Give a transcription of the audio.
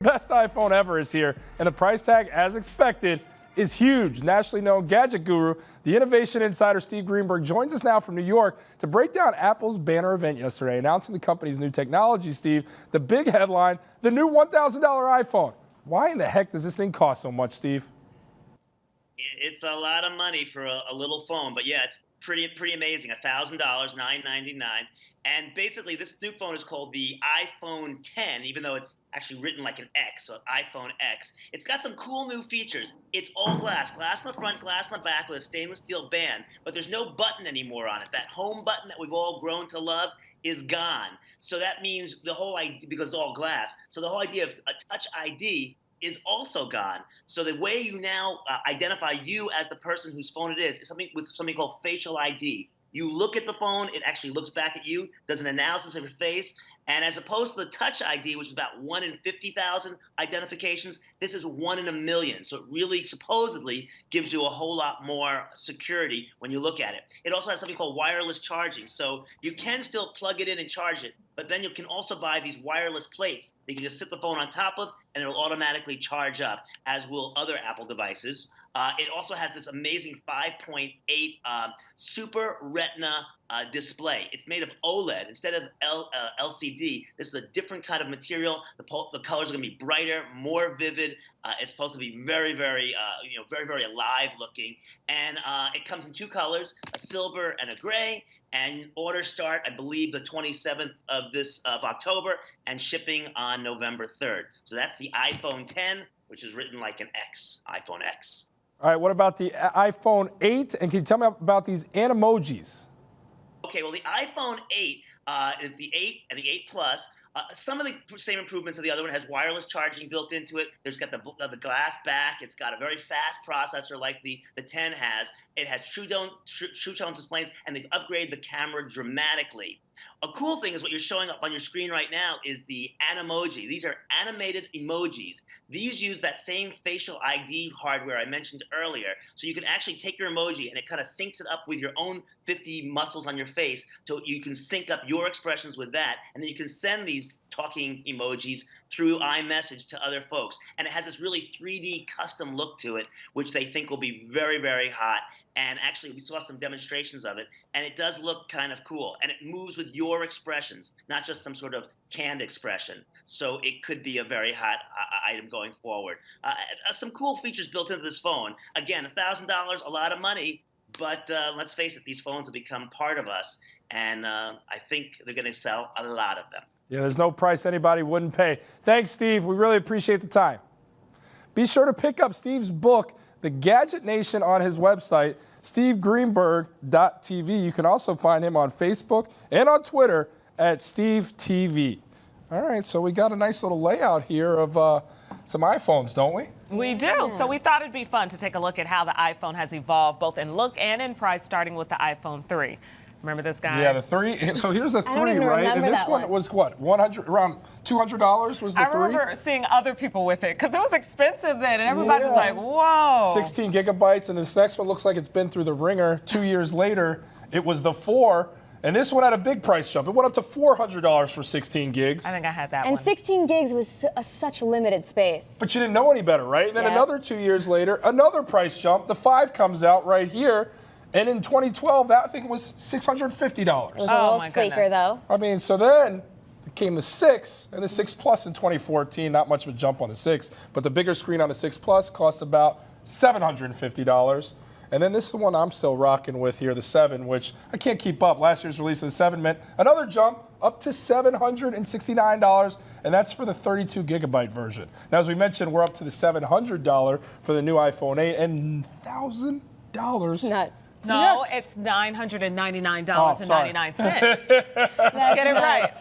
Best iPhone ever is here, and the price tag, as expected, is huge. Nationally known gadget guru, the innovation insider Steve Greenberg joins us now from New York to break down Apple's banner event yesterday, announcing the company's new technology. Steve, the big headline, the new $1,000 iPhone. Why in the heck does this thing cost so much, Steve? It's a lot of money for a little phone, but yeah, it's pretty amazing. $1,000, $999, and basically this new phone is called the iPhone 10, even though it's actually written like an X, so iPhone X. It's got some cool new features. It's all glass in the front, glass in the back with a stainless steel band, but there's no button anymore on it. That home button that we've all grown to love is gone. So that means the whole idea, because it's all glass, so the whole idea of a Touch ID is also gone. So the way you now identify you as the person whose phone it is something called facial ID. You look at the phone, it actually looks back at you, does an analysis of your face, and as opposed to the Touch ID, which is about 1 in 50,000 identifications, this is 1 in a million. So it really supposedly gives you a whole lot more security when you look at it. It also has something called wireless charging. So you can still plug it in and charge it, but then you can also buy these wireless plates that you can just sit the phone on top of, and it'll automatically charge up, as will other Apple devices. It also has this amazing 5.8 Super Retina display. It's made of OLED instead of LCD. This is a different kind of material. The colors are going to be brighter, more vivid. It's supposed to be very alive looking, and it comes in 2 colors: a silver and a gray. And orders start, I believe, the 27th of October, and shipping on November 3rd. So that's the iPhone 10, which is written like an X, iPhone X. All right, what about the iPhone 8? And can you tell me about these animojis? Okay, well, the iPhone 8 is the 8 and the 8 Plus. Some of the same improvements of the other one. It has wireless charging built into it. There's got the glass back. It's got a very fast processor like the 10 has. It has true tone displays, and they've upgraded the camera dramatically. A cool thing is what you're showing up on your screen right now is the Animoji. These are animated emojis. These use that same facial ID hardware I mentioned earlier. So you can actually take your emoji and it kind of syncs it up with your own 50 muscles on your face, so you can sync up your expressions with that, and then you can send these talking emojis through iMessage to other folks. And it has this really 3D custom look to it, which they think will be very hot. And actually, we saw some demonstrations of it, and it does look kind of cool. And it moves with your expressions, not just some sort of canned expression. So it could be a very hot item going forward. Some cool features built into this phone. Again, $1,000, a lot of money, but let's face it, these phones have become part of us, and I think they're going to sell a lot of them. Yeah, there's no price anybody wouldn't pay. Thanks, Steve. We really appreciate the time. Be sure to pick up Steve's book, The Gadget Nation, on his website, stevegreenberg.tv. You can also find him on Facebook and on Twitter at SteveTV. All right, so we got a nice little layout here of some iPhones, don't we? We do. So we thought it'd be fun to take a look at how the iPhone has evolved, both in look and in price, starting with the iPhone 3. Remember this guy? Yeah, the 3. So here's the 3, right? And this one was what? Around $200 was the 3? I remember seeing other people with it because it was expensive then, and everybody was like, whoa. 16 gigabytes, and this next one looks like it's been through the ringer. 2 years later, it was the 4. And this one had a big price jump. It went up to $400 for 16 gigs. I think I had that one. And 16 gigs was such limited space. But you didn't know any better, right? And then another 2 years later, another price jump. The 5 comes out right here. And in 2012, that thing was $650. It was a little sleeker, though. I mean, so then came the 6 and the 6 Plus in 2014. Not much of a jump on the 6, but the bigger screen on the 6 Plus costs about $750. And then this is the one I'm still rocking with here, the 7, which I can't keep up. Last year's release of the 7 meant another jump up to $769, and that's for the 32 gigabyte version. Now, as we mentioned, we're up to the $700 for the new iPhone 8 and $1,000. Nuts. No, it's $999.99. Let's get it right.